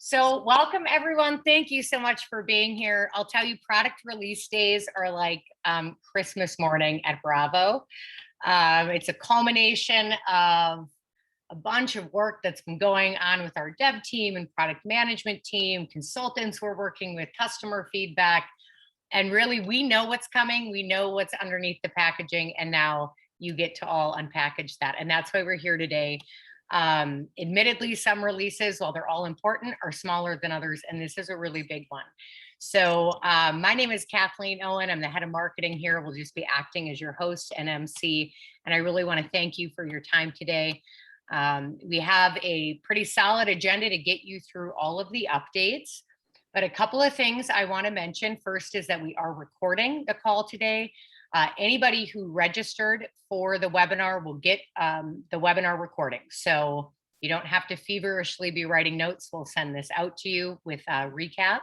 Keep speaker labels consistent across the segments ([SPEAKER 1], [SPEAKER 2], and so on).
[SPEAKER 1] So welcome everyone. Thank you so much for being here. I'll tell you, product release days are like Christmas morning at Bravo. It's a culmination of a bunch of work that's been going on with our dev team and product management team, consultants we're working with, customer feedback. And really, we know what's coming. We know what's underneath the packaging. And now you get to all unpackage that. And that's why we're here today. Admittedly, some releases, while they're all important, are smaller than others, and this is a really big one. So my name is Kathleen Owen. I'm the head of marketing here. We'll just be acting as your host and MC, and I really want to thank you for your time today. We have a pretty solid agenda to get you through all of the updates, but a couple of things I want to mention. First is that we are recording the call today. Anybody who registered for the webinar will get the webinar recording. So you don't have to feverishly be writing notes. We'll send this out to you with a recap.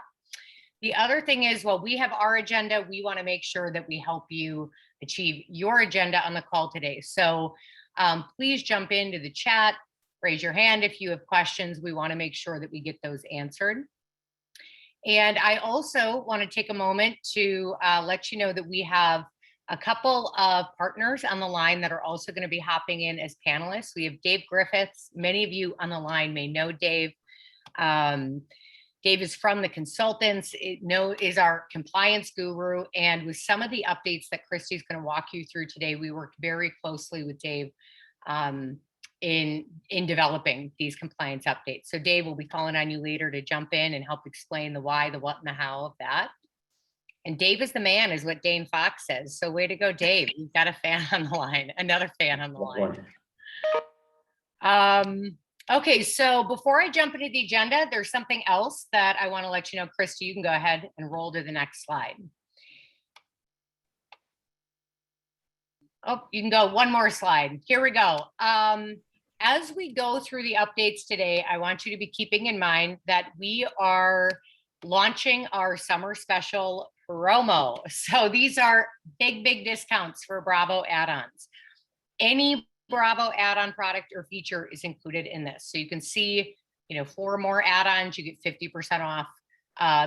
[SPEAKER 1] The other thing is, while we have our agenda, we want to make sure that we help you achieve your agenda on the call today. So please jump into the chat, raise your hand if you have questions. We want to make sure that we get those answered. And I also want to take a moment to let you know that we have a couple of partners on the line that are also going to be hopping in as panelists. We have Dave Griffiths. Many of you on the line may know Dave. Dave is from the consultants, is our compliance guru. And with some of the updates that Christy's going to walk you through today, we worked very closely with Dave in developing these compliance updates. So Dave will be calling on you later to jump in and help explain the why, the what, and the how of that. And Dave is the man, is what Dane Fox says. So way to go, Dave. You've got a fan on the line, another fan on the line. Okay, so before I jump into the agenda, there's something else that I want to let you know. Christy, you can go ahead and roll to the next slide. Oh, you can go one more slide. Here we go. As we go through the updates today, I want you to be keeping in mind that we are launching our summer special promo. So these are big discounts for Bravo add-ons. Any Bravo add-on product or feature is included in this. So you can see, 4 more add-ons, you get 50% off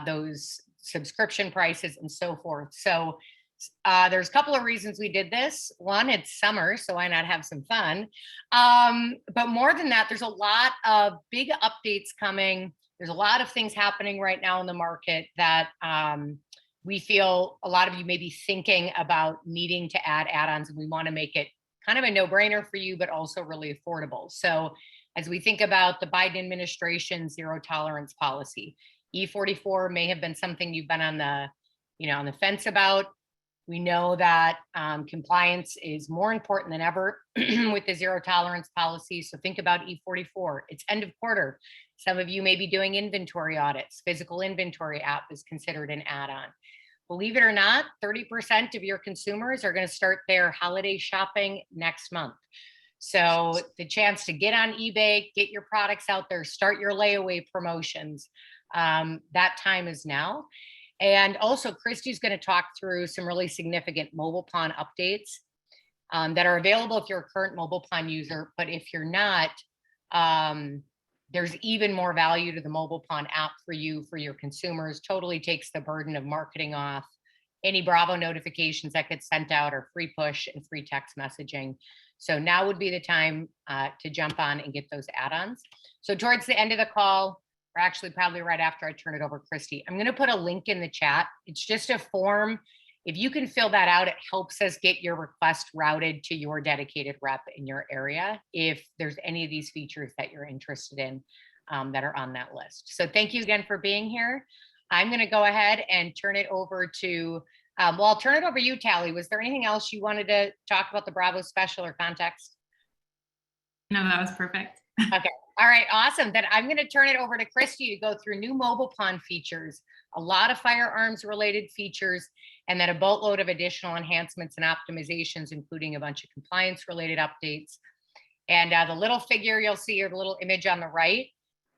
[SPEAKER 1] those subscription prices and so forth. So there's a couple of reasons we did this. One, it's summer, so why not have some fun? But more than that, there's a lot of big updates coming. There's a lot of things happening right now in the market that we feel a lot of you may be thinking about needing to add add-ons, and we want to make it kind of a no-brainer for you, but also really affordable. So as we think about the Biden administration zero tolerance policy, E44 may have been something you've been on the fence about. We know that compliance is more important than ever with the zero tolerance policy. So think about E44. It's end of quarter. Some of you may be doing inventory audits. Physical inventory app is considered an add-on. Believe it or not, 30% of your consumers are going to start their holiday shopping next month. So the chance to get on eBay, get your products out there, start your layaway promotions, that time is now. And also, Christy's going to talk through some really significant MobilePawn updates that are available if you're a current MobilePawn user. But if you're not, there's even more value to the MobilePawn app for you, for your consumers. Totally takes the burden of marketing off. Any Bravo notifications that get sent out are free push and free text messaging. So now would be the time to jump on and get those add-ons. So towards the end of the call, or actually probably right after I turn it over to Christy, I'm going to put a link in the chat. It's just a form. If you can fill that out, it helps us get your request routed to your dedicated rep in your area if there's any of these features that you're interested in that are on that list. So thank you again for being here. I'm going to go ahead and turn it over to, I'll turn it over to you, Tally. Was there anything else you wanted to talk about the Bravo special or context?
[SPEAKER 2] No, that was perfect.
[SPEAKER 1] Okay. All right, awesome. Then I'm going to turn it over to Christy to go through new MobilePawn features, a lot of firearms related features, and then a boatload of additional enhancements and optimizations, including a bunch of compliance related updates. And the little figure you'll see, or the little image on the right,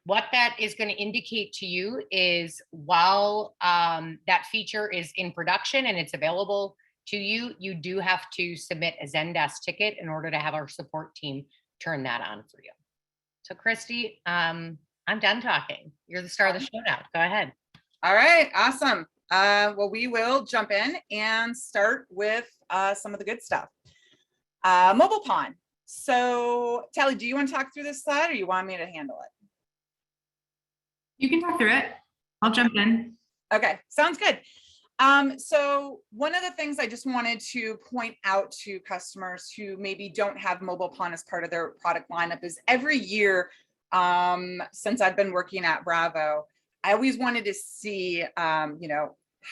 [SPEAKER 1] what that is going to indicate to you is while that feature is in production and it's available to you, you do have to submit a Zendesk ticket in order to have our support team turn that on for you. So Christy, I'm done talking. You're the star of the show now. Go ahead.
[SPEAKER 3] All right, awesome. Well, we will jump in and start with some of the good stuff. MobilePawn. So, Tally, do you want to talk through this slide or you want me to handle it?
[SPEAKER 2] You can talk through it. I'll jump in.
[SPEAKER 3] Okay, sounds good. So one of the things I just wanted to point out to customers who maybe don't have MobilePawn as part of their product lineup is every year, since I've been working at Bravo, I always wanted to see,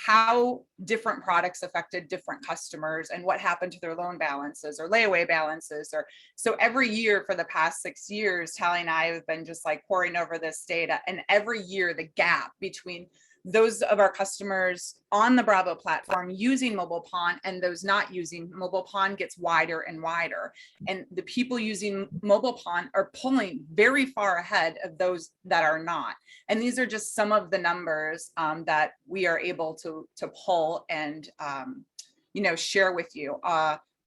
[SPEAKER 3] how different products affected different customers and what happened to their loan balances or layaway balances. So every year for the past 6 years, Tally and I have been just like poring over this data, and every year the gap between those of our customers on the Bravo platform using MobilePawn and those not using MobilePawn gets wider and wider. And the people using MobilePawn are pulling very far ahead of those that are not. And these are just some of the numbers that we are able to pull and share with you.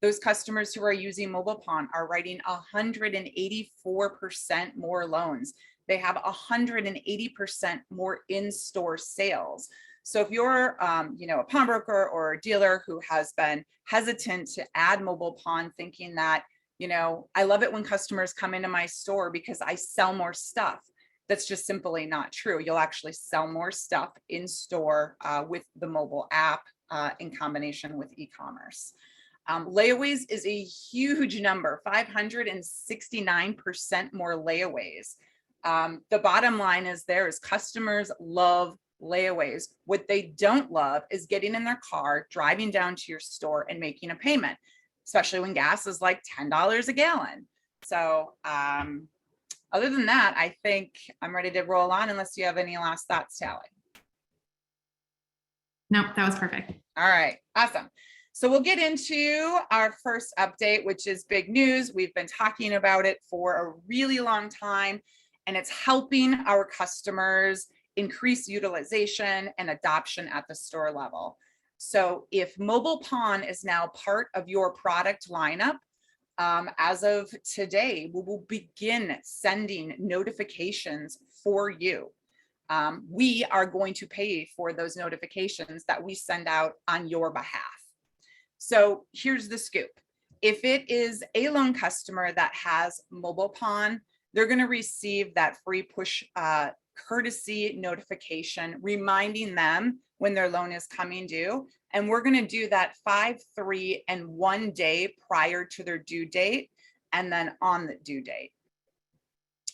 [SPEAKER 3] Those customers who are using MobilePawn are writing 184% more loans. They have 180% more in-store sales. So if you're, a pawnbroker or a dealer who has been hesitant to add MobilePawn, thinking that, I love it when customers come into my store because I sell more stuff. That's just simply not true. You'll actually sell more stuff in store with the mobile app in combination with e-commerce. Layaways is a huge number, 569% more layaways. The bottom line is customers love layaways. What they don't love is getting in their car, driving down to your store and making a payment, especially when gas is like $10 a gallon. So other than that, I think I'm ready to roll on unless you have any last thoughts, Tally.
[SPEAKER 2] Nope, that was perfect.
[SPEAKER 3] All right, awesome. So we'll get into our first update, which is big news. We've been talking about it for a really long time, and it's helping our customers increase utilization and adoption at the store level. So if MobilePawn is now part of your product lineup, as of today, we will begin sending notifications for you. We are going to pay for those notifications that we send out on your behalf. So here's the scoop. If it is a loan customer that has MobilePawn, they're going to receive that free push courtesy notification reminding them when their loan is coming due. And we're going to do that 5, 3, and 1 day prior to their due date and then on the due date.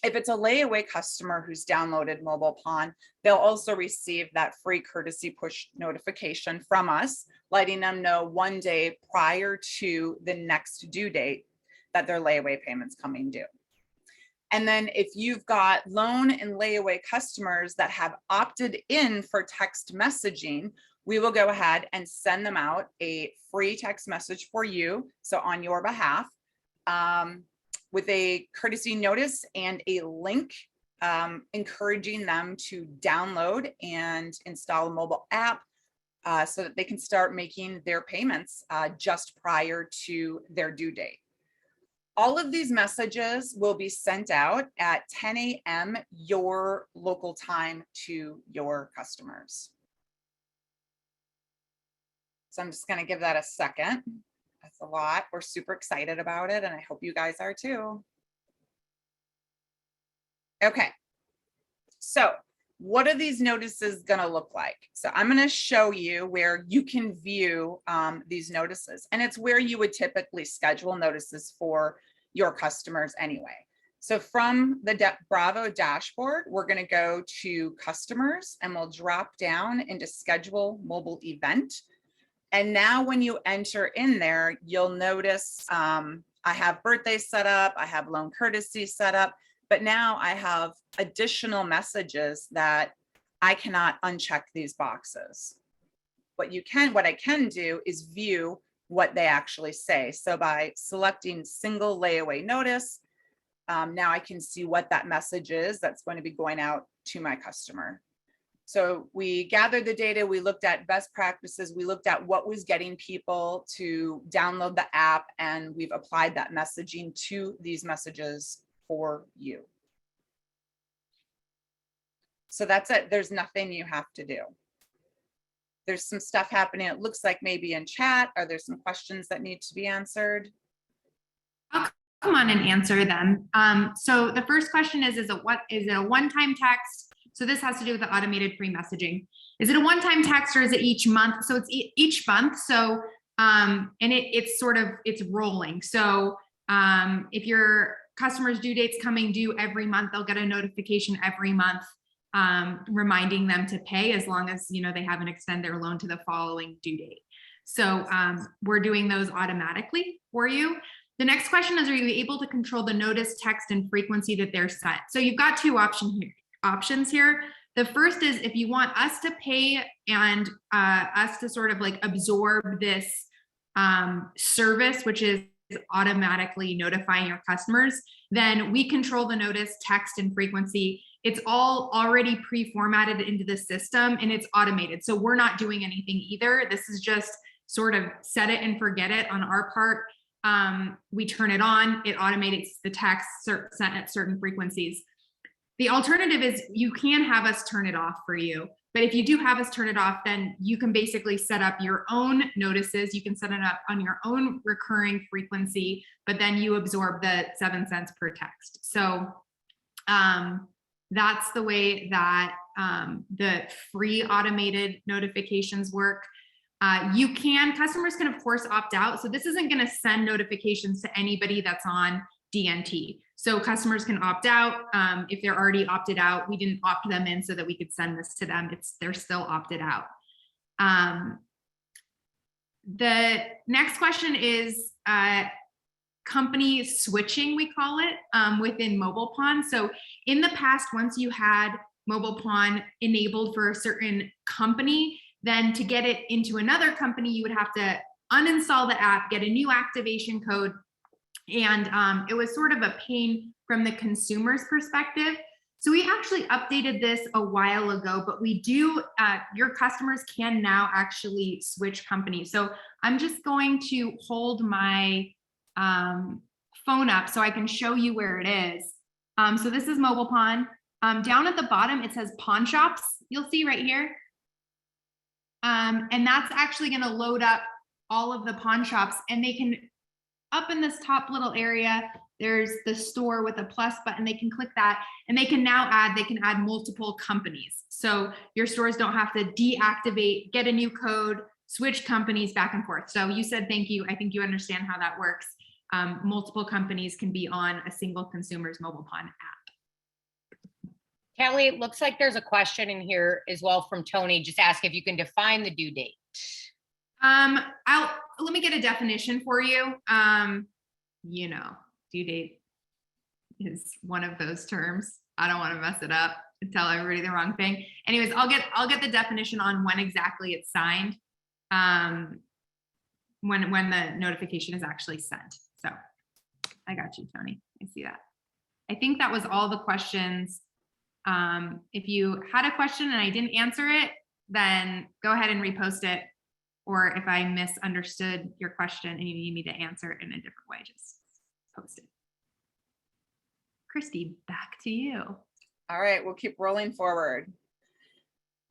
[SPEAKER 3] If it's a layaway customer who's downloaded MobilePawn, they'll also receive that free courtesy push notification from us, letting them know 1 day prior to the next due date that their layaway payment's coming due. And then if you've got loan and layaway customers that have opted in for text messaging, we will go ahead and send them out a free text message for you, so on your behalf, with a courtesy notice and a link encouraging them to download and install a mobile app so that they can start making their payments just prior to their due date. All of these messages will be sent out at 10 a.m. your local time to your customers. So I'm just going to give that a second. That's a lot. We're super excited about it, and I hope you guys are too. Okay. So what are these notices going to look like? So I'm going to show you where you can view these notices, and it's where you would typically schedule notices for your customers anyway. So from the Bravo dashboard, we're going to go to customers, and we'll drop down into schedule mobile event. And now when you enter in there, you'll notice I have birthdays set up, I have loan courtesy set up, but now I have additional messages that I cannot uncheck these boxes. What I can do is view what they actually say. So by selecting single layaway notice, now I can see what that message is that's going to be going out to my customer. So we gathered the data, we looked at best practices, we looked at what was getting people to download the app, and we've applied that messaging to these messages for you. So that's it. There's nothing you have to do. There's some stuff happening. It looks like maybe in chat. Are there some questions that need to be answered?
[SPEAKER 2] I'll come on and answer them. So the first question is it a one-time text? So this has to do with the automated pre-messaging. Is it a one-time text or is it each month? So it's each month. So, and it's rolling. So if your customer's due date's coming due every month, they'll get a notification every month reminding them to pay, as long as, you know, they haven't extended their loan to the following due date. So we're doing those automatically for you. The next question is, are you able to control the notice, text, and frequency that they're sent? So you've got two options here. The first is if you want us to pay and us to sort of like absorb this service, which is automatically notifying your customers, then we control the notice, text, and frequency. It's all already pre-formatted into the system and it's automated. So we're not doing anything either. This is just sort of set it and forget it on our part. We turn it on, it automates the text sent at certain frequencies. The alternative is you can have us turn it off for you. But if you do have us turn it off, then you can basically set up your own notices. You can set it up on your own recurring frequency, but then you absorb the 7 cents per text. So that's the way that the free automated notifications work. Customers can of course opt out. So this isn't going to send notifications to anybody that's on DNT. So customers can opt out. If they're already opted out, we didn't opt them in so that we could send this to them. They're still opted out. The next question is company switching, we call it, within MobilePawn. So in the past, once you had MobilePawn enabled for a certain company, then to get it into another company, you would have to uninstall the app, get a new activation code. And it was sort of a pain from the consumer's perspective. So we actually updated this a while ago, but we do, your customers can now actually switch companies. So I'm just going to hold my phone up so I can show you where it is. So this is MobilePawn. Down at the bottom, it says pawn shops. You'll see right here. And that's actually going to load up all of the pawn shops, and they can, up in this top little area, there's the store with a plus button. They can click that and they can now add multiple companies. So your stores don't have to deactivate, get a new code, switch companies back and forth. So you said thank you. I think you understand how that works. Multiple companies can be on a single consumer's MobilePawn app.
[SPEAKER 1] Kelly, it looks like there's a question in here as well from Tony. Just ask if you can define the due date.
[SPEAKER 2] Let me get a definition for you. You know, due date is one of those terms. I don't want to mess it up and tell everybody the wrong thing. Anyways, I'll get the definition on when exactly it's signed, when the notification is actually sent. So I got you, Tony. I see that. I think that was all the questions. If you had a question and I didn't answer it, then go ahead and repost it. Or if I misunderstood your question and you need me to answer it in a different way, just post it. Christy, back to you.
[SPEAKER 3] All right, we'll keep rolling forward.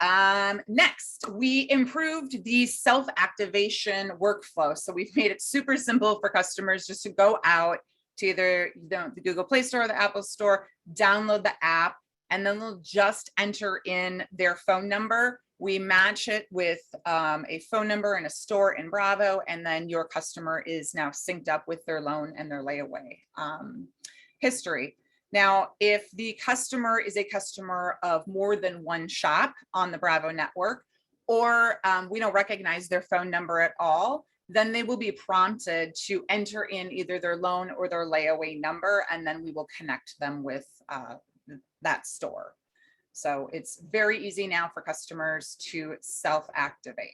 [SPEAKER 3] Next, we improved the self-activation workflow. So we've made it super simple for customers just to go out to either the Google Play Store or the Apple Store, download the app, and then they'll just enter in their phone number. We match it with a phone number in a store in Bravo, and then your customer is now synced up with their loan and their layaway history. Now, if the customer is a customer of more than one shop on the Bravo network, or we don't recognize their phone number at all, then they will be prompted to enter in either their loan or their layaway number, and then we will connect them with that store. So it's very easy now for customers to self-activate.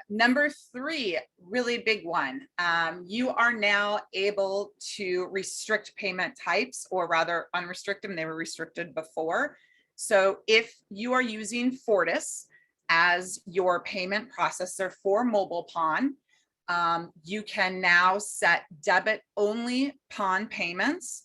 [SPEAKER 3] Number 3, really big one. You are now able to restrict payment types, or rather unrestrict them. They were restricted before. So if you are using Fortis as your payment processor for MobilePawn, you can now set debit only pawn payments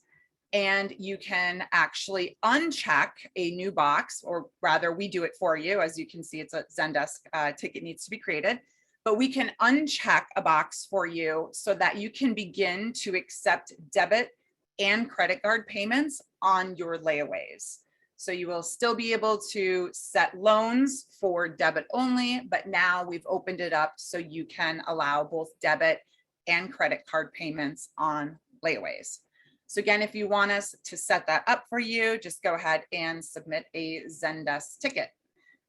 [SPEAKER 3] and you can actually uncheck a new box, or rather we do it for you. As you can see, it's a Zendesk ticket needs to be created, but we can uncheck a box for you so that you can begin to accept debit and credit card payments on your layaways. So you will still be able to set loans for debit only, but now we've opened it up so you can allow both debit and credit card payments on layaways. So again, if you want us to set that up for you, just go ahead and submit a Zendesk ticket.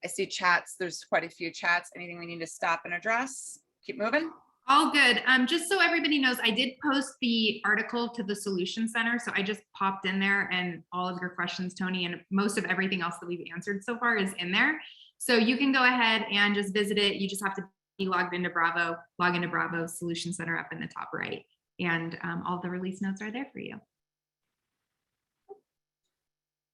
[SPEAKER 3] I see chats. There's quite a few chats. Anything we need to stop and address? Keep moving.
[SPEAKER 2] All good. Just so everybody knows, I did post the article to the Solution Center. So I just popped in there, and all of your questions, Tony, and most of everything else that we've answered so far is in there. So you can go ahead and just visit it. You just have to be logged into Bravo, log into Bravo Solution Center up in the top right. And all the release notes are there for you.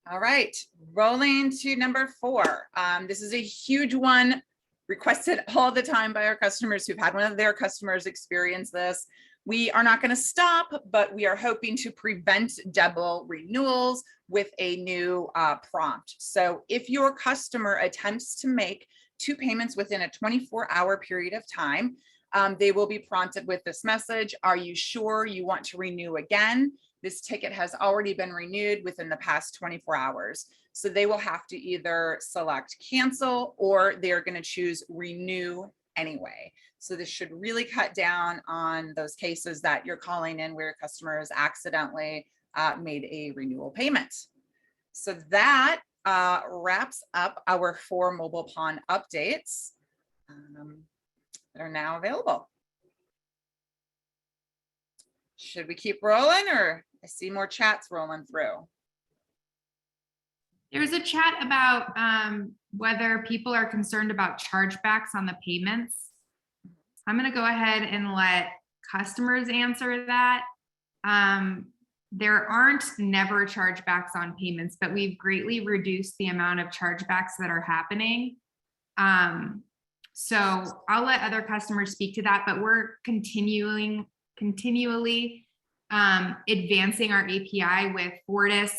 [SPEAKER 3] All right, rolling to number 4. This is a huge one, requested all the time by our customers who've had one of their customers experience this. We are not going to stop, but we are hoping to prevent double renewals with a new prompt. So if your customer attempts to make 2 payments within a 24-hour period of time, they will be prompted with this message. Are you sure you want to renew again? This ticket has already been renewed within the past 24 hours. So they will have to either select cancel, or they're going to choose renew anyway. So this should really cut down on those cases that you're calling in where customers accidentally made a renewal payment. So that wraps up our 4 MobilePawn updates that are now available. Should we keep rolling, or I see more chats rolling through?
[SPEAKER 2] There's a chat about whether people are concerned about chargebacks on the payments. I'm going to go ahead and let customers answer that. There aren't never chargebacks on payments, but we've greatly reduced the amount of chargebacks that are happening. So I'll let other customers speak to that, but we're continually advancing our API with Fortis.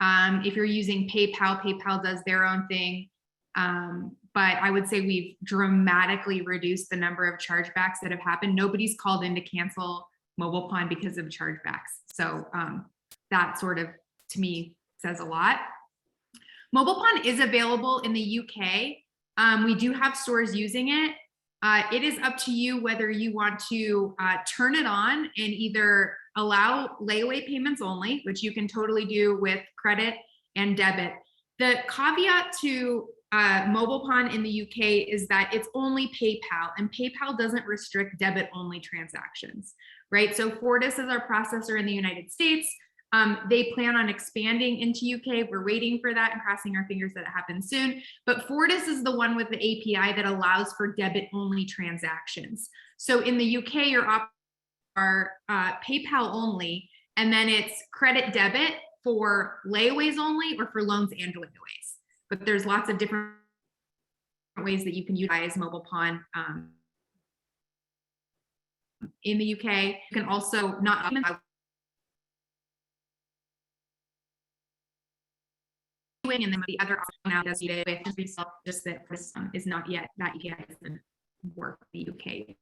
[SPEAKER 2] If you're using PayPal, PayPal does their own thing. But I would say we've dramatically reduced the number of chargebacks that have happened. Nobody's called in to cancel MobilePawn because of chargebacks. So that sort of, to me, says a lot. MobilePawn is available in the UK. We do have stores using it. It is up to you whether you want to turn it on and either allow layaway payments only, which you can totally do with credit and debit. The caveat to MobilePawn in the UK is that it's only PayPal, and PayPal doesn't restrict debit only transactions, right? So Fortis is our processor in the United States. They plan on expanding into UK. We're waiting for that and crossing our fingers that it happens soon. But Fortis is the one with the API that allows for debit only transactions. So in the UK, you're are PayPal only, and then it's credit debit for layaways only, or for loans and layaways. But there's lots of different ways that you can utilize MobilePawn in the UK. You can also not and then the other option now does it with resell, just that this is not yet, that API doesn't work in the UK.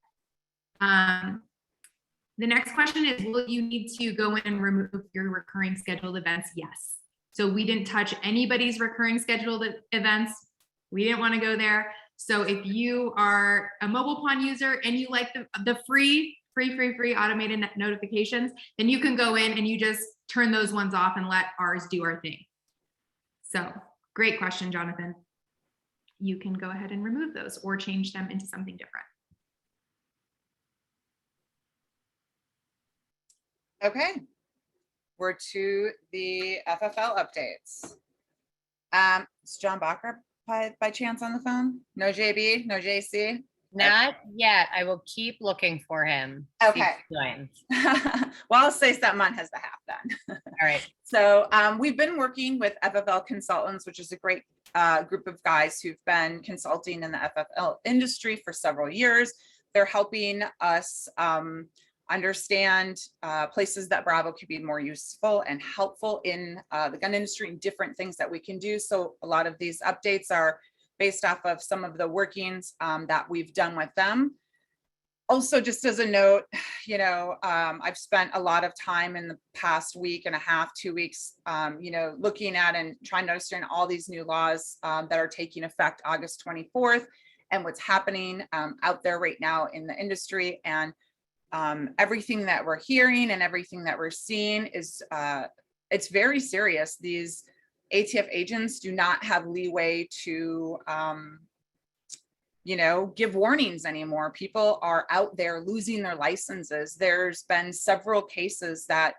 [SPEAKER 2] The next question is, will you need to go in and remove your recurring scheduled events? Yes. So we didn't touch anybody's recurring scheduled events. We didn't want to go there. So if you are a MobilePawn user and you like the free automated notifications, then you can go in and you just turn those ones off and let ours do our thing. So great question, Jonathan. You can go ahead and remove those or change them into something different.
[SPEAKER 3] Okay, we're to the FFL updates. Is John Bacher by chance on the phone? No JB, no JC?
[SPEAKER 1] Not yet. I will keep looking for him. See if
[SPEAKER 3] Okay.
[SPEAKER 1] he joins.
[SPEAKER 3] Well, I'll say something on his behalf then.
[SPEAKER 1] All right.
[SPEAKER 3] So we've been working with FFL Consultants, which is a great group of guys who've been consulting in the FFL industry for several years. They're helping us understand places that Bravo could be more useful and helpful in the gun industry and different things that we can do. So a lot of these updates are based off of some of the workings that we've done with them. Also, just as a note, I've spent a lot of time in the past week and a half, 2 weeks, looking at and trying to understand all these new laws that are taking effect August 24th and what's happening out there right now in the industry. And everything that we're hearing and everything that we're seeing is it's very serious. These ATF agents do not have leeway to give warnings anymore. People are out there losing their licenses. There's been several cases that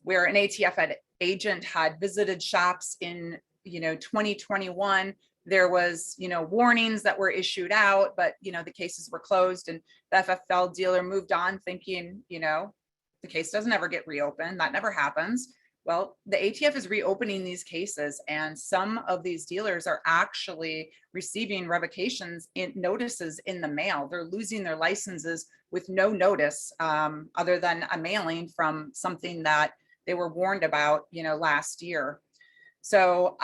[SPEAKER 3] where an ATF agent had visited shops in 2021. There was warnings that were issued out, but the cases were closed, and the FFL dealer moved on thinking the case doesn't ever get reopened. That never happens. Well, the ATF is reopening these cases, and some of these dealers are actually receiving revocations in notices in the mail. They're losing their licenses with no notice other than a mailing from something that they were warned about, last year. So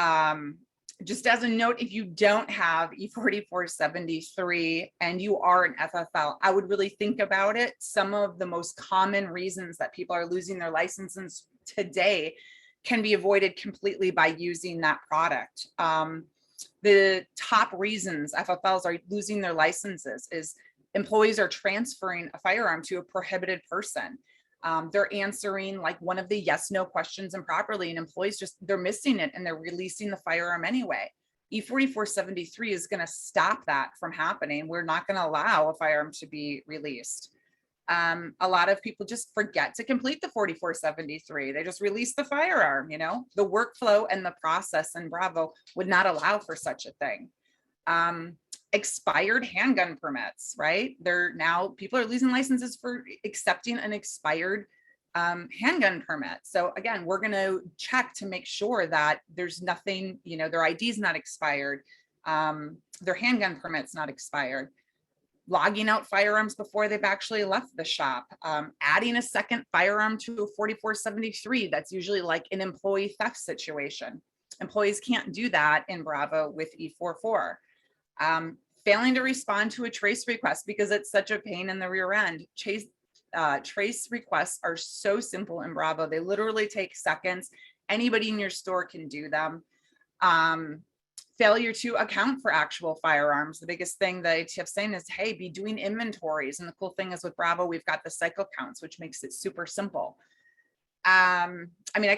[SPEAKER 3] just as a note, if you don't have E4473 and you are an FFL, I would really think about it. Some of the most common reasons that people are losing their licenses today can be avoided completely by using that product. The top reasons FFLs are losing their licenses is employees are transferring a firearm to a prohibited person. They're answering like one of the yes, no questions improperly, and employees they're missing it and they're releasing the firearm anyway. E4473 is going to stop that from happening. We're not going to allow a firearm to be released. A lot of people just forget to complete the 4473. They just release the firearm, the workflow and the process in Bravo would not allow for such a thing. Expired handgun permits, right? People are losing licenses for accepting an expired handgun permit. So again, we're going to check to make sure that there's nothing, their ID is not expired, their handgun permit's not expired. Logging out firearms before they've actually left the shop, adding a second firearm to a 4473. That's usually like an employee theft situation. Employees can't do that in Bravo with E44. Failing to respond to a trace request because it's such a pain in the rear end. Trace requests are so simple in Bravo. They literally take seconds. Anybody in your store can do them. Failure to account for actual firearms. The biggest thing the ATF saying is, hey, be doing inventories. And the cool thing is with Bravo, we've got the cycle counts, which makes it super simple. I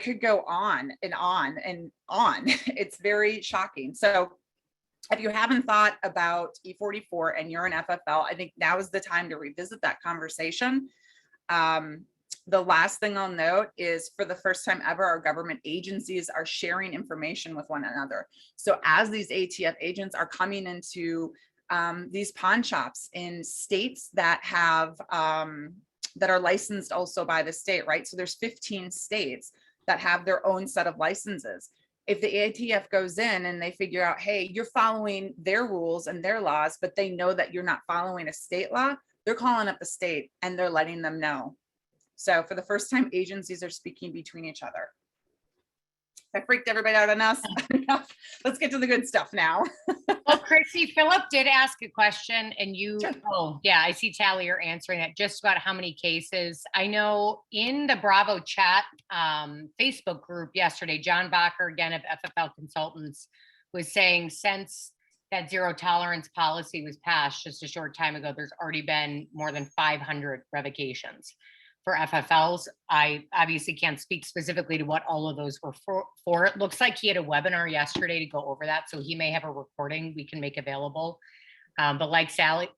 [SPEAKER 3] could go on and on and on. It's very shocking. So if you haven't thought about E44 and you're an FFL, I think now is the time to revisit that conversation. The last thing I'll note is for the first time ever, our government agencies are sharing information with one another. So as these ATF agents are coming into these pawn shops in states that have that are licensed also by the state, right? So there's 15 states that have their own set of licenses. If the ATF goes in and they figure out, hey, you're following their rules and their laws, but they know that you're not following a state law, they're calling up the state and they're letting them know. So for the first time, agencies are speaking between each other. That freaked everybody out on us. Let's get to the good stuff now.
[SPEAKER 1] Well, Chrissy, Philip did ask a question and you,
[SPEAKER 3] Sure.
[SPEAKER 1] Oh yeah, I see Tally, you're answering it just about how many cases. I know in the Bravo chat Facebook group yesterday, John Bacher, again of FFL Consultants, was saying since that zero tolerance policy was passed just a short time ago, there's already been more than 500 revocations for FFLs. I obviously can't speak specifically to what all of those were for. It looks like he had a webinar yesterday to go over that, so he may have a recording we can make available. But like Tally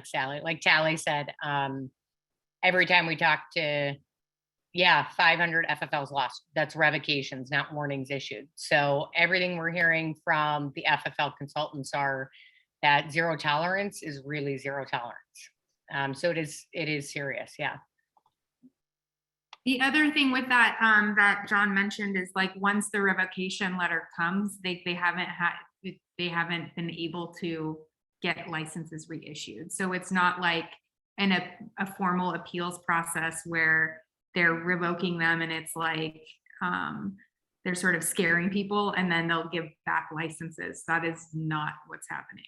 [SPEAKER 1] said, every time we talk to, 500 FFLs lost. That's revocations, not warnings issued. So everything we're hearing from the FFL consultants are that zero tolerance is really zero tolerance. So it is serious, yeah.
[SPEAKER 2] The other thing with that, that John mentioned is like, once the revocation letter comes, they haven't been able to get licenses reissued. So it's not like a formal appeals process where they're revoking them, and it's like they're sort of scaring people, and then they'll give back licenses. That is not what's happening.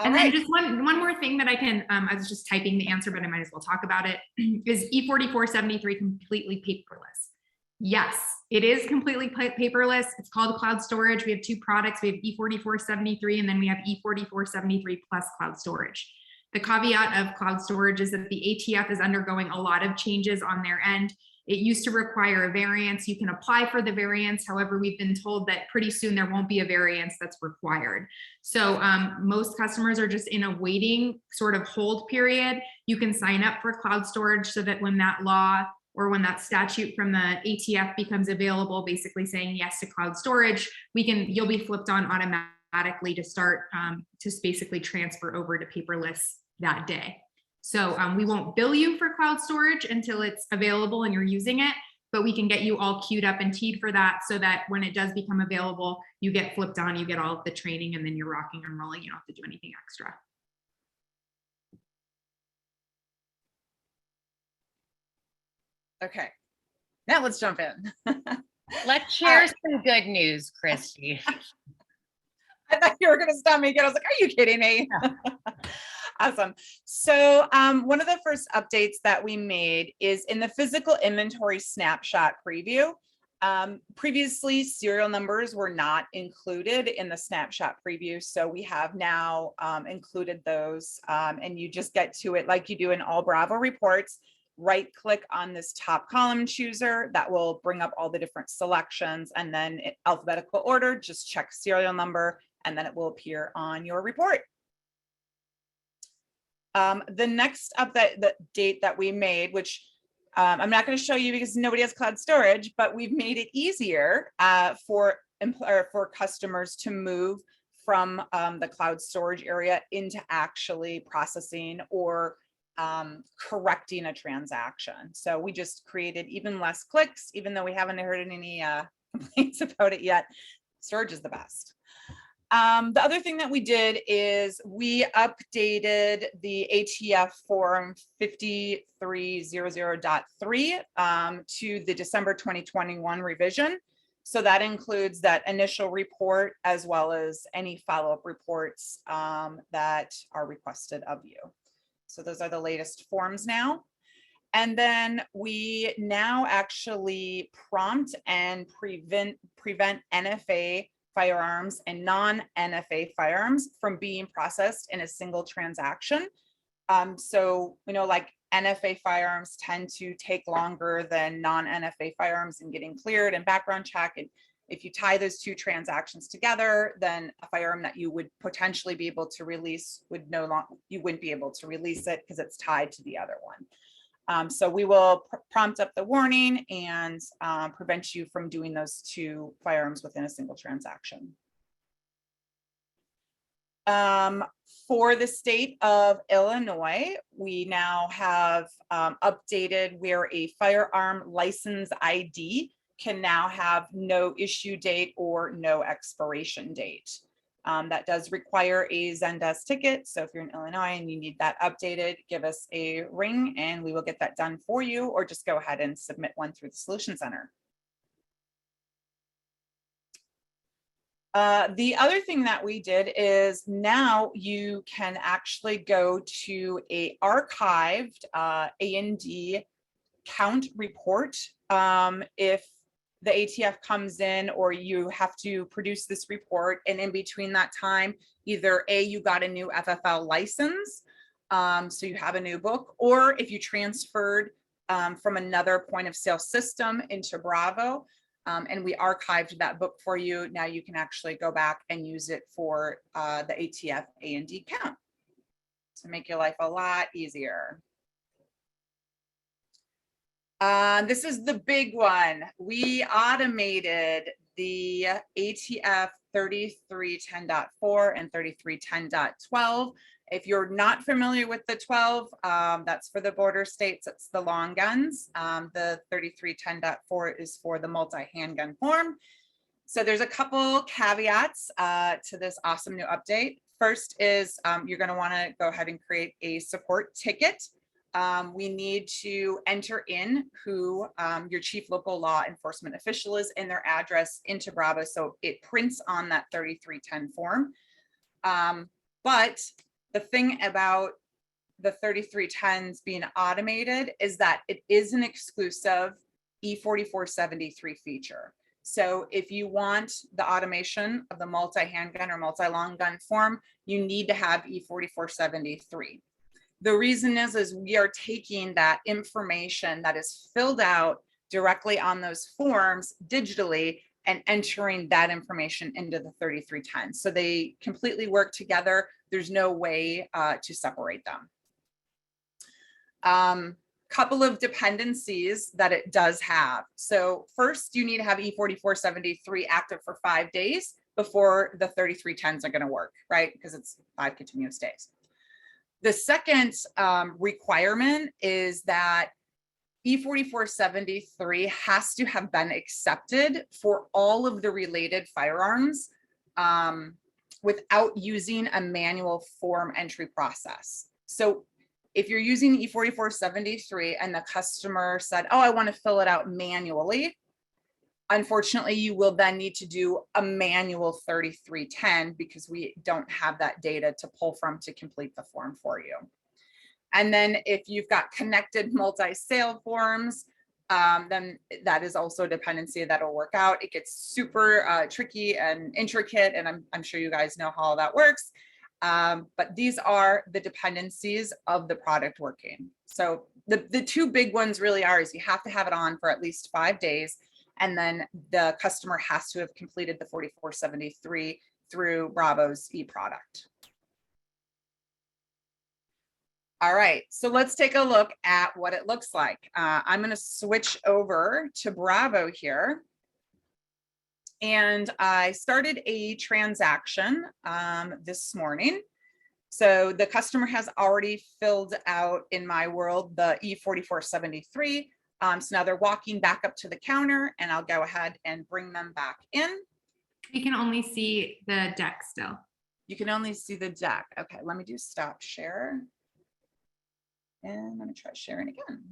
[SPEAKER 2] And then just one more thing that I can, I was just typing the answer, but I might as well talk about it, is E4473 completely paperless? Yes, it is completely paperless. It's called cloud storage. We have two products. We have E4473, and then we have E4473 plus cloud storage. The caveat of cloud storage is that the ATF is undergoing a lot of changes on their end. It used to require a variance. You can apply for the variance. However, we've been told that pretty soon there won't be a variance that's required. So most customers are just in a waiting sort of hold period. You can sign up for cloud storage so that when that law or when that statute from the ATF becomes available, basically saying yes to cloud storage, you'll be flipped on automatically to start to basically transfer over to paperless that day. So we won't bill you for cloud storage until it's available and you're using it, but we can get you all queued up and teed for that so that when it does become available, you get flipped on, you get all of the training, and then you're rocking and rolling. You don't have to do anything extra.
[SPEAKER 3] Okay, now let's jump in.
[SPEAKER 1] Let's share some good news, Christy.
[SPEAKER 3] I thought you were going to stop me again. I was like, are you kidding me? Awesome. So one of the first updates that we made is in the physical inventory snapshot preview. Previously, serial numbers were not included in the snapshot preview. So we have now included those, and you just get to it like you do in all Bravo reports. Right click on this top column chooser that will bring up all the different selections, and then in alphabetical order, just check serial number, and then it will appear on your report. The next update, the date that we made, which I'm not going to show you because nobody has cloud storage, but we've made it easier for customers to move from the cloud storage area into actually processing or correcting a transaction. So we just created even less clicks, even though we haven't heard any complaints about it yet. Storage is the best. The other thing that we did is we updated the ATF form 5300.3 to the December 2021 revision. So that includes that initial report as well as any follow-up reports that are requested of you. So those are the latest forms now. And then we now actually prompt and prevent NFA firearms and non-NFA firearms from being processed in a single transaction. So, like NFA firearms tend to take longer than non-NFA firearms in getting cleared and background check. And if you tie those two transactions together, then a firearm that you would potentially be able to release you wouldn't be able to release it because it's tied to the other one. So we will prompt up the warning and prevent you from doing those two firearms within a single transaction. For the state of Illinois, we now have updated where a firearm license ID can now have no issue date or no expiration date. That does require a Zendesk ticket. So if you're in Illinois and you need that updated, give us a ring and we will get that done for you, or just go ahead and submit one through the Solution Center. The other thing that we did is now you can actually go to a archived A&D count report if the ATF comes in or you have to produce this report, and in between that time, either A, you got a new FFL license, so you have a new book, or if you transferred from another point of sale system into Bravo, and we archived that book for you, now you can actually go back and use it for the ATF A&D count to make your life a lot easier. This is the big one. We automated the ATF 3310.4 and 3310.12. If you're not familiar with the 12, that's for the border states, it's the long guns. The 3310.4 is for the multi-handgun form. So there's a couple caveats to this awesome new update. First is you're going to want to go ahead and create a support ticket. We need to enter in who your chief local law enforcement official is and their address into Bravo, so it prints on that 3310 form. But the thing about the 3310s being automated is that it is an exclusive E4473 feature. So if you want the automation of the multi-handgun or multi-long gun form, you need to have E4473. The reason is we are taking that information that is filled out directly on those forms digitally and entering that information into the 3310. So they completely work together. There's no way to separate them. Couple of dependencies that it does have. So first, you need to have E4473 active for 5 days before the 3310s are going to work, right? Because it's 5 continuous days. The second requirement is that E4473 has to have been accepted for all of the related firearms without using a manual form entry process. So if you're using E4473 and the customer said, oh, I want to fill it out manually, unfortunately, you will then need to do a manual 3310 because we don't have that data to pull from to complete the form for you. And then if you've got connected multi-sale forms, then that is also a dependency that'll work out. It gets super tricky and intricate, and I'm sure you guys know how all that works. But these are the dependencies of the product working. So the two big ones really are is you have to have it on for at least 5 days, and then the customer has to have completed the 4473 through Bravo's e-product. All right, so let's take a look at what it looks like. I'm going to switch over to Bravo here. And I started a transaction this morning. So the customer has already filled out, in my world, the E4473. So now they're walking back up to the counter, and I'll go ahead and bring them back in.
[SPEAKER 2] We can only see the deck still.
[SPEAKER 3] You can only see the deck. Okay, let me do stop share. And I'm going to try sharing again.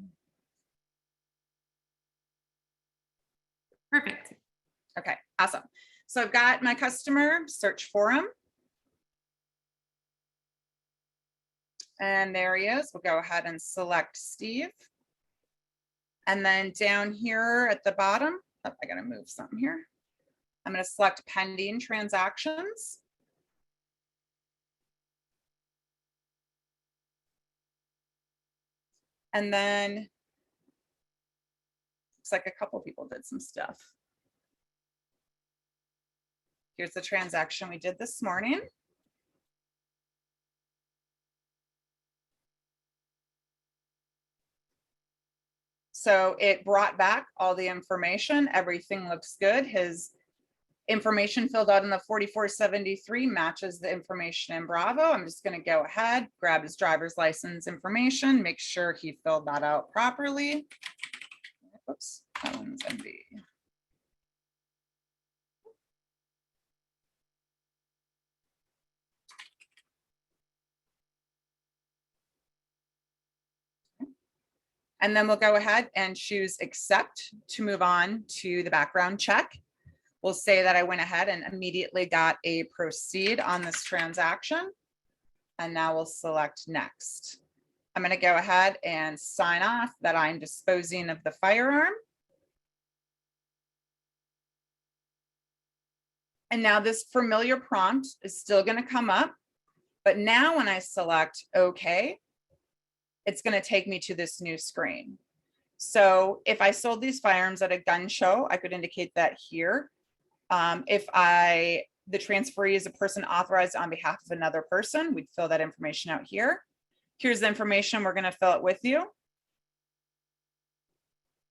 [SPEAKER 2] Perfect.
[SPEAKER 3] Okay, awesome. So I've got my customer, search for him. And there he is. We'll go ahead and select Steve. And then down here at the bottom, oh, I gotta move something here. I'm gonna select pending transactions. And then looks like a couple people did some stuff. Here's the transaction we did this morning. So it brought back all the information. Everything looks good. His information filled out in the 4473 matches the information in Bravo. I'm just going to go ahead, grab his driver's license information, make sure he filled that out properly. Oops, that one's MB. And then we'll go ahead and choose accept to move on to the background check. We'll say that I went ahead and immediately got a proceed on this transaction. And now we'll select next. I'm going to go ahead and sign off that I'm disposing of the firearm. And now this familiar prompt is still going to come up. But now when I select OK, it's going to take me to this new screen. So if I sold these firearms at a gun show, I could indicate that here. If the transferee is a person authorized on behalf of another person, we'd fill that information out here. Here's the information. We're going to fill it with you.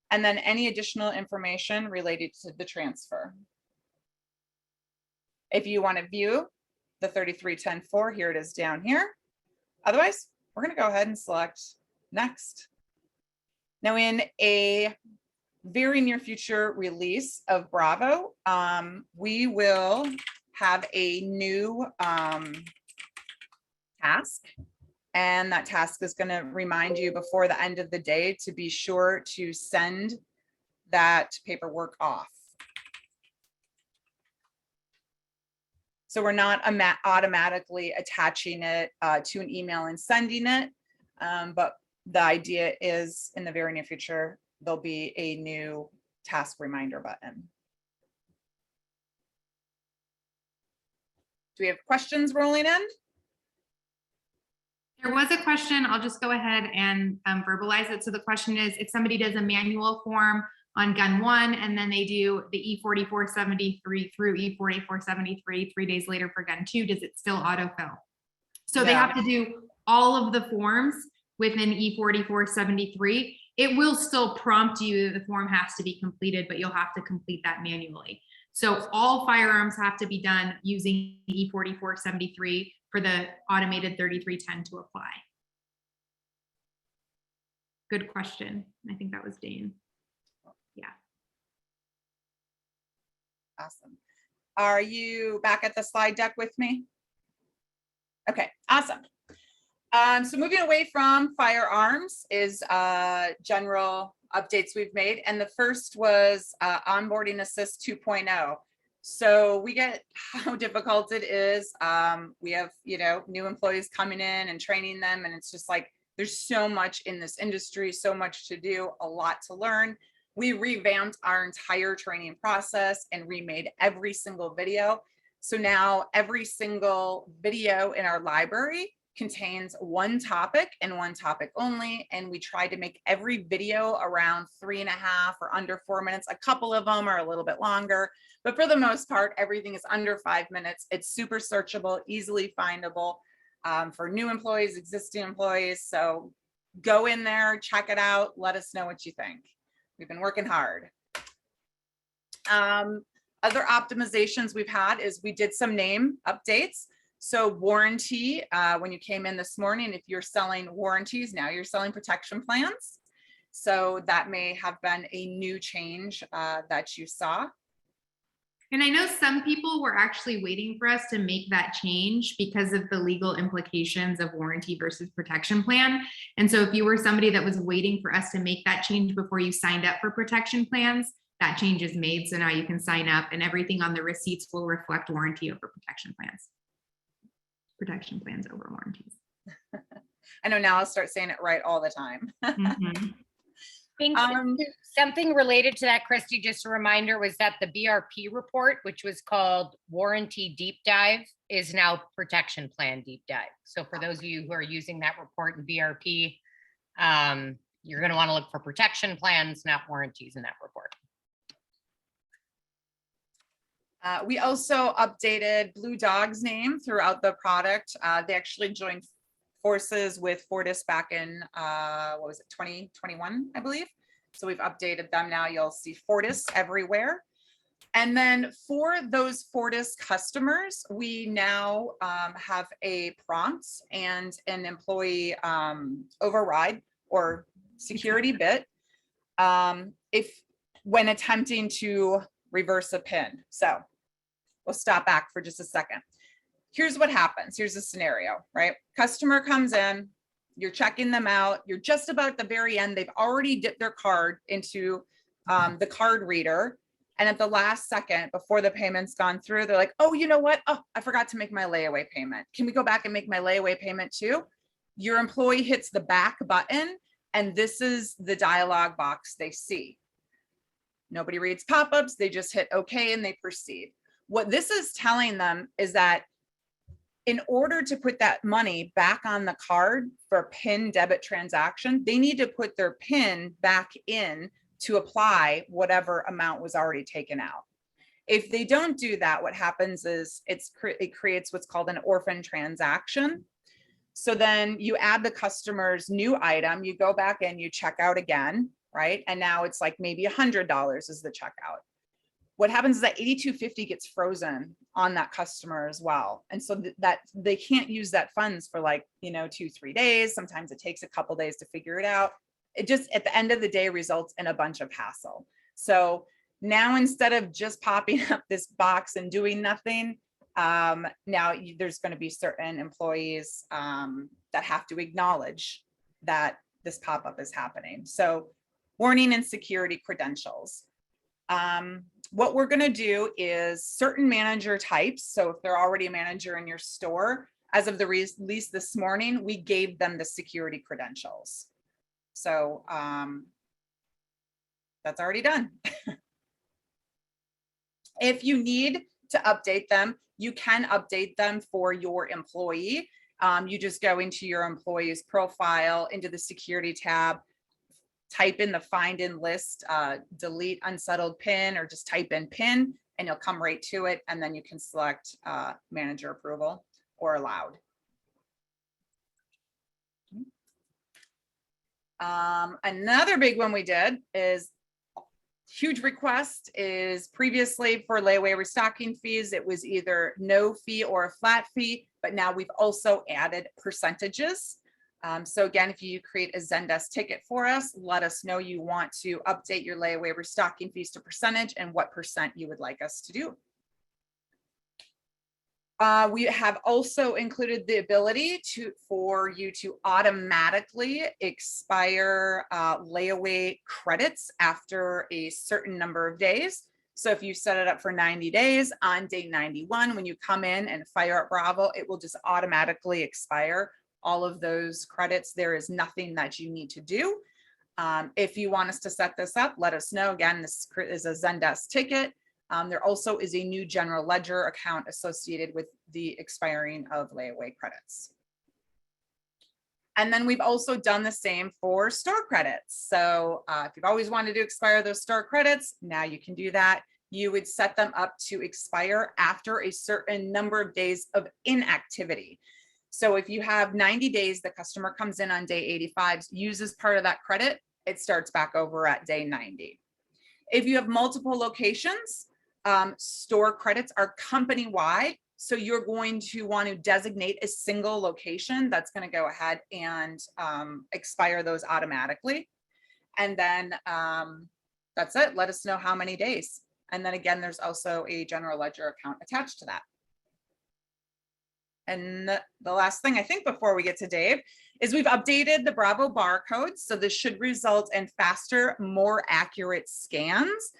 [SPEAKER 3] And then any additional information related to the transfer. If you want to view the 3310-4, here it is down here. Otherwise, we're going to go ahead and select next. Now in a very near future release of Bravo, we will have a new task. And that task is going to remind you before the end of the day to be sure to send that paperwork off. So we're not automatically attaching it to an email and sending it. But the idea is in the very near future, there'll be a new task reminder button. Do we have questions rolling in?
[SPEAKER 2] There was a question. I'll just go ahead and verbalize it. So the question is, if somebody does a manual form on gun 1 and then they do the E4473 through E4473 3 days later for gun 2, does it still autofill? So they have to do all of the forms within E4473. It will still prompt you that the form has to be completed, but you'll have to complete that manually. So all firearms have to be done using E4473 for the automated 3310 to apply. Good question. I think that was Dane. Yeah.
[SPEAKER 3] Awesome. Are you back at the slide deck with me? Okay, awesome. So moving away from firearms is general updates we've made. And the first was onboarding assist 2.0. So we get how difficult it is. We have, new employees coming in and training them. And it's just like, there's so much in this industry, so much to do, a lot to learn. We revamped our entire training process and remade every single video. So now every single video in our library contains one topic and one topic only. And we try to make every video around 3.5 or under 4 minutes. A couple of them are a little bit longer, but for the most part, everything is under 5 minutes. It's super searchable, easily findable for new employees, existing employees. So go in there, check it out. Let us know what you think. We've been working hard. Other optimizations we've had is we did some name updates. So warranty, when you came in this morning, if you're selling warranties, now you're selling protection plans. So that may have been a new change that you saw.
[SPEAKER 2] And I know some people were actually waiting for us to make that change because of the legal implications of warranty versus protection plan. And so if you were somebody that was waiting for us to make that change before you signed up for protection plans, that change is made. So now you can sign up and everything on the receipts will reflect warranty over protection plans. Protection plans over warranties.
[SPEAKER 3] I know now I'll start saying it right all the time.
[SPEAKER 2] Mm-hmm.
[SPEAKER 1] Something related to that, Christy, just a reminder, was that the BRP report, which was called Warranty Deep Dive, is now Protection Plan Deep Dive. So for those of you who are using that report in BRP, you're going to want to look for protection plans, not warranties in that report.
[SPEAKER 3] We also updated Blue Dog's name throughout the product. They actually joined forces with Fortis back in, 2021, I believe. So we've updated them now. You'll see Fortis everywhere. And then for those Fortis customers, we now have a prompt and an employee override or security bit if when attempting to reverse a PIN. So we'll stop back for just a second. Here's what happens. Here's a scenario, right? Customer comes in, you're checking them out. You're just about at the very end. They've already dipped their card into the card reader. And at the last second, before the payment's gone through, they're like, oh, you know what? Oh, I forgot to make my layaway payment. Can we go back and make my layaway payment too? Your employee hits the back button, and this is the dialog box they see. Nobody reads pop-ups. They just hit OK and they proceed. What this is telling them is that in order to put that money back on the card for a PIN debit transaction, they need to put their PIN back in to apply whatever amount was already taken out. If they don't do that, what happens is it creates what's called an orphan transaction. So then you add the customer's new item, you go back and you check out again, right? And now it's like maybe $100 is the checkout. What happens is that $82.50 gets frozen on that customer as well. And so that they can't use that funds for like, 2-3 days. Sometimes it takes a couple days to figure it out. it just at the end of the day results in a bunch of hassle. So now instead of just popping up this box and doing nothing, now there's going to be certain employees that have to acknowledge that this pop-up is happening. So warning and security credentials. What we're going to do is certain manager types. So if they're already a manager in your store, as of the release this morning, we gave them the security credentials. So that's already done. If you need to update them, you can update them for your employee. You just go into your employee's profile, into the security tab, type in the find in list, delete unsettled PIN, or just type in PIN and you'll come right to it. And then you can select manager approval or allowed. Another big one we did is huge request is previously for layaway restocking fees, it was either no fee or a flat fee, but now we've also added percentages. So again, if you create a Zendesk ticket for us, let us know you want to update your layaway restocking fees to percentage and what percent you would like us to do. We have also included the ability for you to automatically expire layaway credits after a certain number of days. So if you set it up for 90 days, on day 91, when you come in and fire up Bravo, it will just automatically expire all of those credits. There is nothing that you need to do. If you want us to set this up, let us know. Again, this is a Zendesk ticket. There also is a new general ledger account associated with the expiring of layaway credits. And then we've also done the same for store credits. So if you've always wanted to expire those store credits, now you can do that. You would set them up to expire after a certain number of days of inactivity. So if you have 90 days, the customer comes in on day 85, uses part of that credit, it starts back over at day 90. If you have multiple locations, store credits are company-wide. So you're going to want to designate a single location that's going to go ahead and expire those automatically. And then that's it. Let us know how many days. And then again, there's also a general ledger account attached to that. And the last thing I think before we get to Dave is we've updated the Bravo barcodes. So this should result in faster, more accurate scans.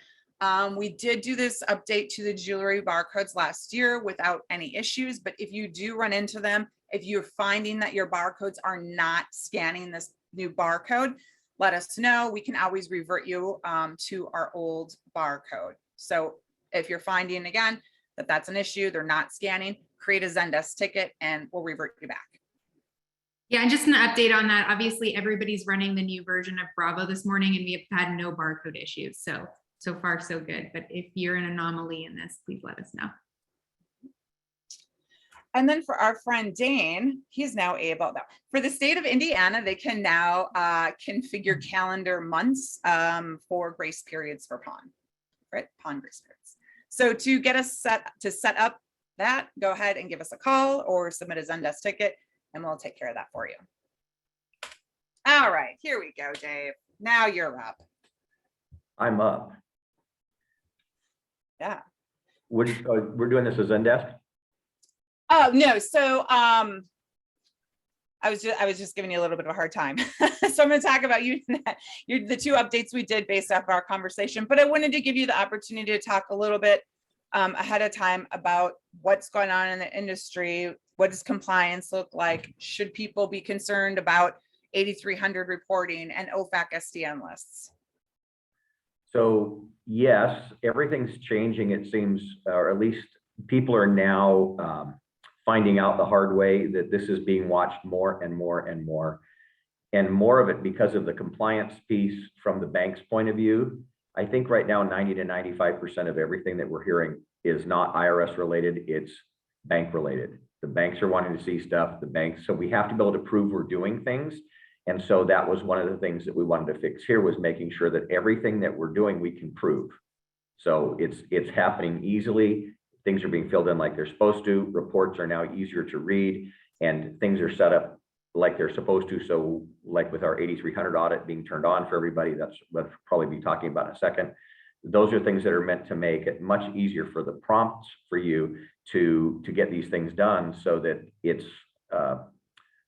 [SPEAKER 3] We did do this update to the jewelry barcodes last year without any issues, but if you do run into them, if you're finding that your barcodes are not scanning this new barcode, let us know. We can always revert you to our old barcode. So if you're finding again that that's an issue, they're not scanning, create a Zendesk ticket and we'll revert you back.
[SPEAKER 2] Yeah, and just an update on that. Obviously, everybody's running the new version of Bravo this morning and we have had no barcode issues. So far, so good. But if you're an anomaly in this, please let us know.
[SPEAKER 3] And then for our friend Dane, he's now able, for the state of Indiana, they can now configure calendar months for grace periods for pawn, right? Pawn grace periods. So to get us set up that, go ahead and give us a call or submit a Zendesk ticket and we'll take care of that for you. All right, here we go, Dave. Now you're up.
[SPEAKER 4] I'm up.
[SPEAKER 3] Yeah.
[SPEAKER 4] We're doing this as Zendesk?
[SPEAKER 3] Oh, no. So I was just giving you a little bit of a hard time. So I'm going to talk about the two updates we did based off our conversation, but I wanted to give you the opportunity to talk a little bit ahead of time about what's going on in the industry. What does compliance look like? Should people be concerned about 8300 reporting and OFAC SDN lists?
[SPEAKER 4] So yes, everything's changing, it seems, or at least people are now finding out the hard way that this is being watched more and more and more. And more of it because of the compliance piece from the bank's point of view. I think right now 90 to 95% of everything that we're hearing is not IRS related, it's bank related. The banks are wanting to see stuff, so we have to be able to prove we're doing things. And so that was one of the things that we wanted to fix here, was making sure that everything that we're doing, we can prove. So it's happening easily. Things are being filled in like they're supposed to. Reports are now easier to read and things are set up like they're supposed to. So like with our 8300 audit being turned on for everybody, that's what we'll probably be talking about in a second. Those are things that are meant to make it much easier for the prompts for you to get these things done, so that it's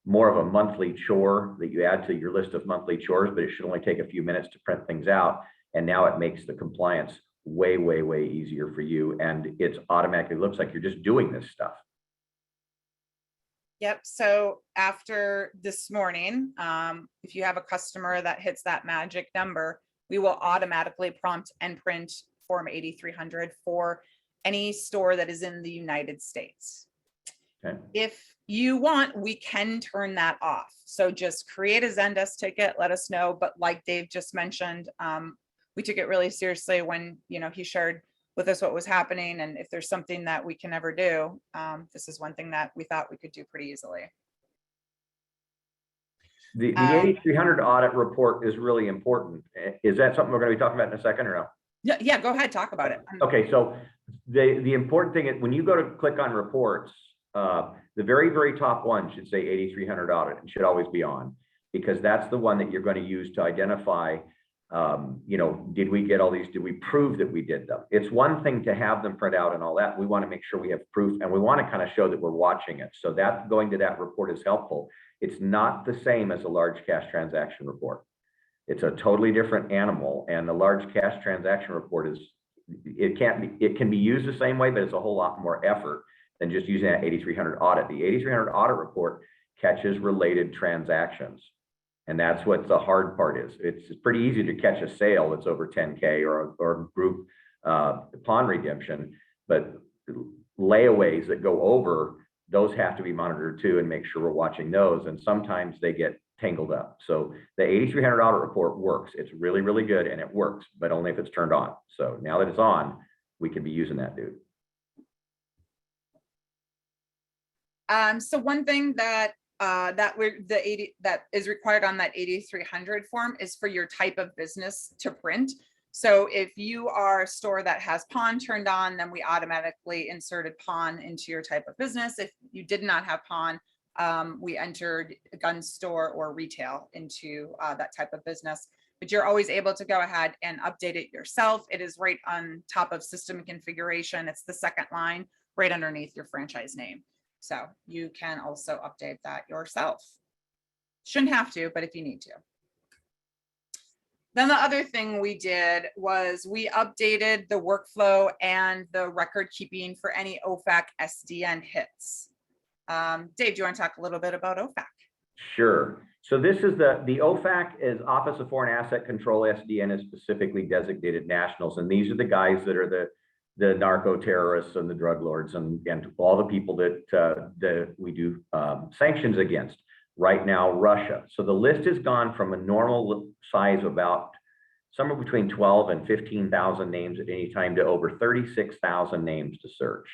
[SPEAKER 4] more of a monthly chore that you add to your list of monthly chores, but it should only take a few minutes to print things out. And now it makes the compliance way, way, way easier for you. And it's automatically looks like you're just doing this stuff.
[SPEAKER 3] Yep. So after this morning, if you have a customer that hits that magic number, we will automatically prompt and print Form 8300 for any store that is in the United States.
[SPEAKER 4] Okay.
[SPEAKER 3] If you want, we can turn that off. So just create a Zendesk ticket, let us know. But like Dave just mentioned, we took it really seriously when, he shared with us what was happening. And if there's something that we can ever do, this is one thing that we thought we could do pretty easily.
[SPEAKER 4] The 8300 audit report is really important. Is that something we're going to be talking about in a second or no?
[SPEAKER 3] Yeah, go ahead, talk about it.
[SPEAKER 4] Okay, so the important thing is when you go to click on reports, the very, very top one should say 8300 audit. It should always be on, because that's the one that you're going to use to identify, did we get all these, did we prove that we did them? It's one thing to have them print out and all that. We want to make sure we have proof, and we want to kind of show that we're watching it. So that going to that report is helpful. It's not the same as a large cash transaction report. It's a totally different animal, and the large cash transaction report it can be used the same way, but it's a whole lot more effort than just using that 8300 audit. The 8300 audit report catches related transactions. And that's what the hard part is. It's pretty easy to catch a sale that's over 10K or group pawn redemption, but layaways that go over, those have to be monitored too, and make sure we're watching those. And sometimes they get tangled up. So the 8300 audit report works. It's really, really good, and it works, but only if it's turned on. So now that it's on, we can be using that, dude.
[SPEAKER 3] So one thing that that is required on that 8300 form is for your type of business to print. So if you are a store that has pawn turned on, then we automatically inserted pawn into your type of business. If you did not have pawn, we entered a gun store or retail into that type of business. But you're always able to go ahead and update it yourself. It is right on top of system configuration. It's the second line right underneath your franchise name. So you can also update that yourself. Shouldn't have to, but if you need to. Then the other thing we did was we updated the workflow and the record keeping for any OFAC SDN hits. Dave, do you want to talk a little bit about OFAC? Sure.
[SPEAKER 4] So this is the OFAC is Office of Foreign Asset Control. SDN is specifically designated nationals. And these are the guys that are the narco terrorists and the drug lords and all the people that we do sanctions against. Right now, Russia. So the list has gone from a normal size of about somewhere between 12 and 15,000 names at any time to over 36,000 names to search.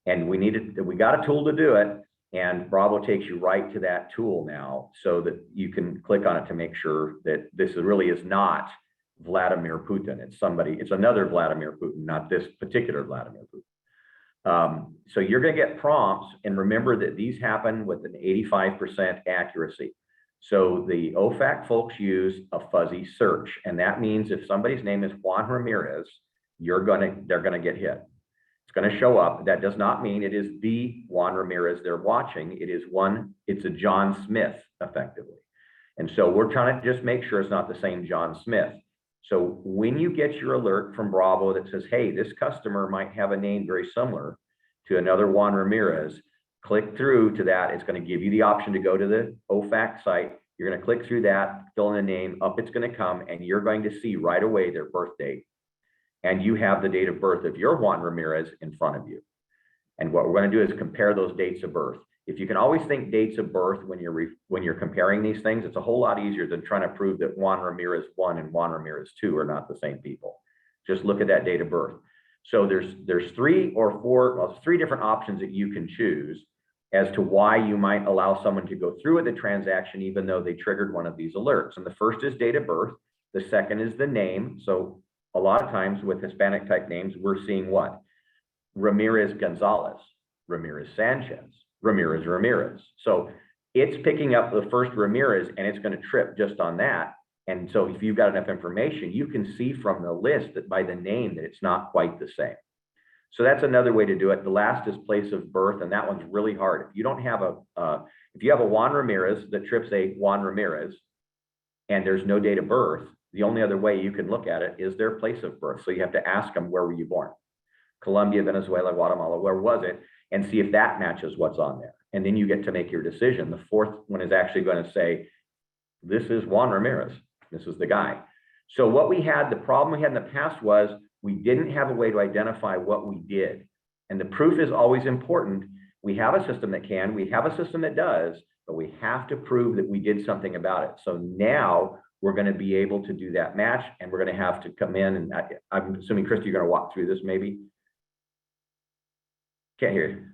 [SPEAKER 4] And we got a tool to do it, and Bravo takes you right to that tool now, so that you can click on it to make sure that this really is not Vladimir Putin. It's another Vladimir Putin, not this particular Vladimir Putin. So you're going to get prompts, and remember that these happen with an 85% accuracy. So the OFAC folks use a fuzzy search, and that means if somebody's name is Juan Ramirez, they're going to get hit. It's going to show up. That does not mean it is the Juan Ramirez they're watching. It's a John Smith, effectively. And so we're trying to just make sure it's not the same John Smith. So when you get your alert from Bravo that says, hey, this customer might have a name very similar to another Juan Ramirez, click through to that. It's going to give you the option to go to the OFAC site. You're going to click through that, fill in the name, up it's going to come, and you're going to see right away their birth date. And you have the date of birth of your Juan Ramirez in front of you. And what we're going to do is compare those dates of birth. If you can always think dates of birth when you're comparing these things, it's a whole lot easier than trying to prove that Juan Ramirez 1 and Juan Ramirez 2 are not the same people. Just look at that date of birth. So there's three different options that you can choose as to why you might allow someone to go through with the transaction even though they triggered one of these alerts. And the first is date of birth. The second is the name. So a lot of times with Hispanic type names, we're seeing what? Ramirez Gonzalez, Ramirez Sanchez, Ramirez. So it's picking up the first Ramirez and it's going to trip just on that. And so if you've got enough information, you can see from the list that by the name that it's not quite the same. So that's another way to do it. The last is place of birth, and that one's really hard. If you don't have if you have a Juan Ramirez that trips a Juan Ramirez and there's no date of birth, the only other way you can look at it is their place of birth. So you have to ask them, where were you born? Colombia, Venezuela, Guatemala, where was it? And see if that matches what's on there. And then you get to make your decision. The fourth one is actually going to say, this is Juan Ramirez. This is the guy. So what we had, the problem we had in the past was we didn't have a way to identify what we did. And the proof is always important. We have a system that can, we have a system that does, but we have to prove that we did something about it. So now we're going to be able to do that match, and we're going to have to come in, and I'm assuming, Christy, you're going to walk through this maybe? Can't hear you.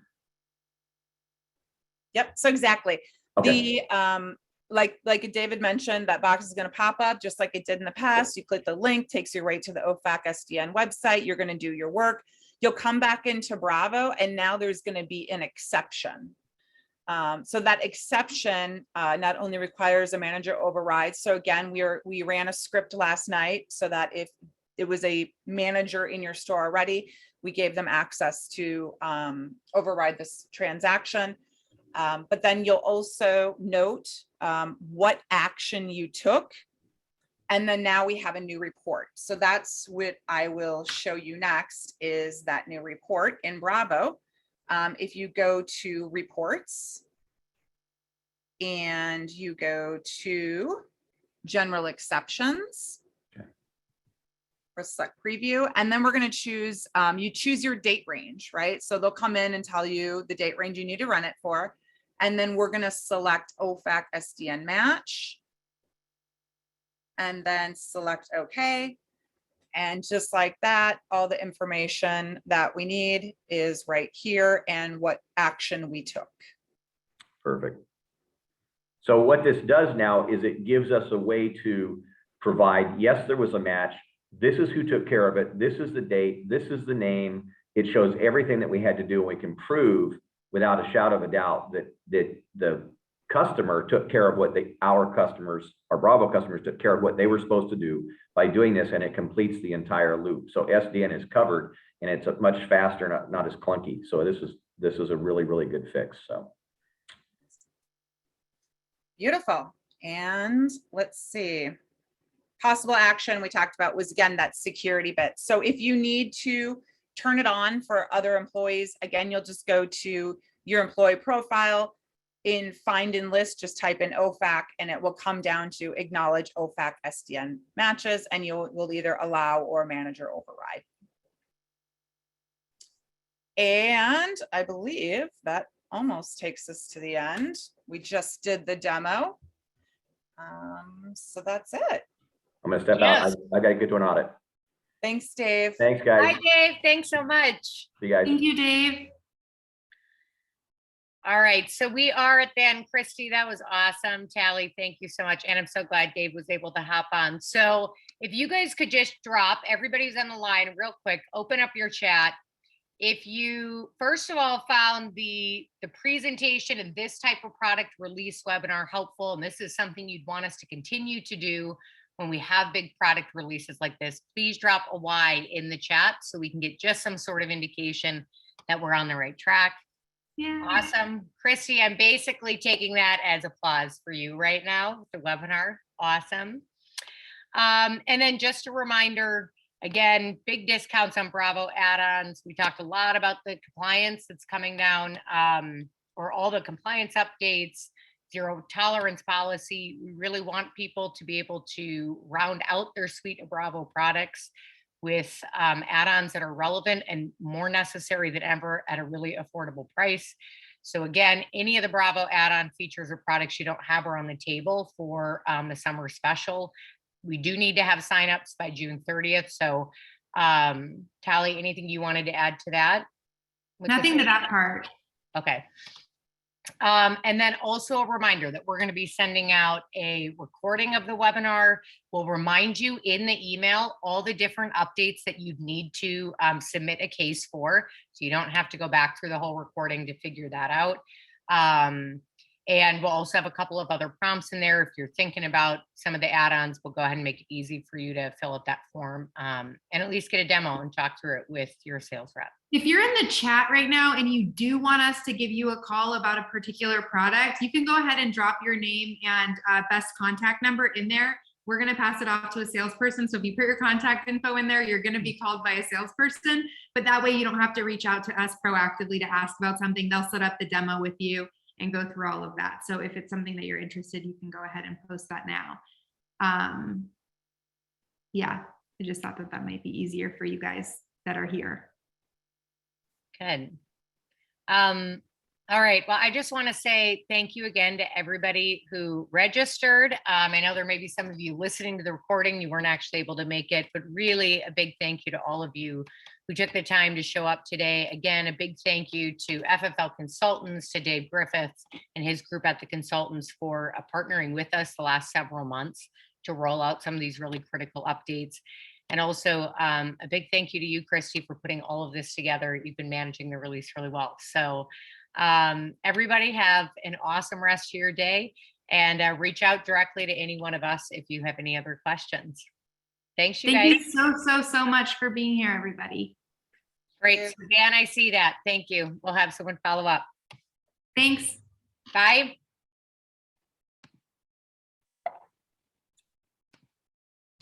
[SPEAKER 3] Yep, so exactly.
[SPEAKER 4] Okay.
[SPEAKER 3] The like David mentioned, that box is going to pop up just like it did in the past. You click the link, takes you right to the OFAC SDN website. You're going to do your work. You'll come back into Bravo, and now there's going to be an exception. So that exception not only requires a manager override. So again, we ran a script last night so that if it was a manager in your store already, we gave them access to override this transaction. But then you'll also note what action you took. And then now we have a new report. So that's what I will show you next, is that new report in Bravo. If you go to reports and you go to general exceptions, press select preview, and then we're going to choose, you choose your date range, right? So they'll come in and tell you the date range you need to run it for. And then we're going to select OFAC SDN match and then select OK. And just like that, all the information that we need is right here and what action we took.
[SPEAKER 4] Perfect. So what this does now is it gives us a way to provide, yes, there was a match. This is who took care of it. This is the date. This is the name. It shows everything that we had to do. And we can prove without a shadow of a doubt that the customer took care of what our customers, our Bravo customers, took care of what they were supposed to do by doing this, and it completes the entire loop. So SDN is covered, and it's much faster, not as clunky. So this is a really, really good fix. So
[SPEAKER 3] beautiful. And let's see, possible action we talked about was, again, that security bit. So if you need to turn it on for other employees, again, you'll just go to your employee profile. In find and list, just type in OFAC, and it will come down to acknowledge OFAC SDN matches, and will either allow or manager override. And I believe that almost takes us to the end. We just did the demo. So that's it.
[SPEAKER 4] I'm going to step
[SPEAKER 1] Yes.
[SPEAKER 4] out. I got to get to an audit.
[SPEAKER 3] Thanks, Dave.
[SPEAKER 4] Thanks, guys.
[SPEAKER 1] Hi, Dave. Thanks so much.
[SPEAKER 4] See you guys.
[SPEAKER 2] Thank you, Dave.
[SPEAKER 1] All right, so we are at the end. Christy, that was awesome. Tally, thank you so much. And I'm so glad Dave was able to hop on. So if you guys could just drop, everybody's on the line real quick, open up your chat. If you, first of all, found the presentation and this type of product release webinar helpful, and this is something you'd want us to continue to do when we have big product releases like this, please drop a Y in the chat so we can get just some sort of indication that we're on the right track.
[SPEAKER 2] Yeah.
[SPEAKER 1] Awesome. Christy, I'm basically taking that as applause for you right now, the webinar. Awesome. And then just a reminder, again, big discounts on Bravo add-ons. We talked a lot about the compliance that's coming down, or all the compliance updates, zero tolerance policy. We really want people to be able to round out their suite of Bravo products with add-ons that are relevant and more necessary than ever at a really affordable price. So again, any of the Bravo add-on features or products you don't have are on the table for the summer special. We do need to have signups by June 30th. So Tally, anything you wanted to add to that?
[SPEAKER 2] Nothing to that part.
[SPEAKER 1] Okay. And then also a reminder that we're going to be sending out a recording of the webinar. We'll remind you in the email all the different updates that you'd need to submit a case for, so you don't have to go back through the whole recording to figure that out. And we'll also have a couple of other prompts in there. If you're thinking about some of the add-ons, we'll go ahead and make it easy for you to fill out that form and at least get a demo and talk through it with your sales rep.
[SPEAKER 2] If you're in the chat right now and you do want us to give you a call about a particular product, you can go ahead and drop your name and best contact number in there. We're going to pass it off to a salesperson. So if you put your contact info in there, you're going to be called by a salesperson, but that way you don't have to reach out to us proactively to ask about something. They'll set up the demo with you and go through all of that. So if it's something that you're interested, you can go ahead and post that now. Yeah, I just thought that that might be easier for you guys that are here.
[SPEAKER 1] Good. All right. Well, I just want to say thank you again to everybody who registered. I know there may be some of you listening to the recording, you weren't actually able to make it, but really a big thank you to all of you who took the time to show up today. Again, a big thank you to FFL Consultants, to Dave Griffiths and his group at the Consultants for partnering with us the last several months to roll out some of these really critical updates. And also a big thank you to you, Christy, for putting all of this together. You've been managing the release really well. So everybody have an awesome rest of your day, and reach out directly to any one of us if you have any other questions. Thanks, you guys.
[SPEAKER 2] Thank you so much for being here, everybody.
[SPEAKER 1] Great. So Dan, I see that. Thank you. We'll have someone follow up.
[SPEAKER 2] Thanks.
[SPEAKER 1] Bye.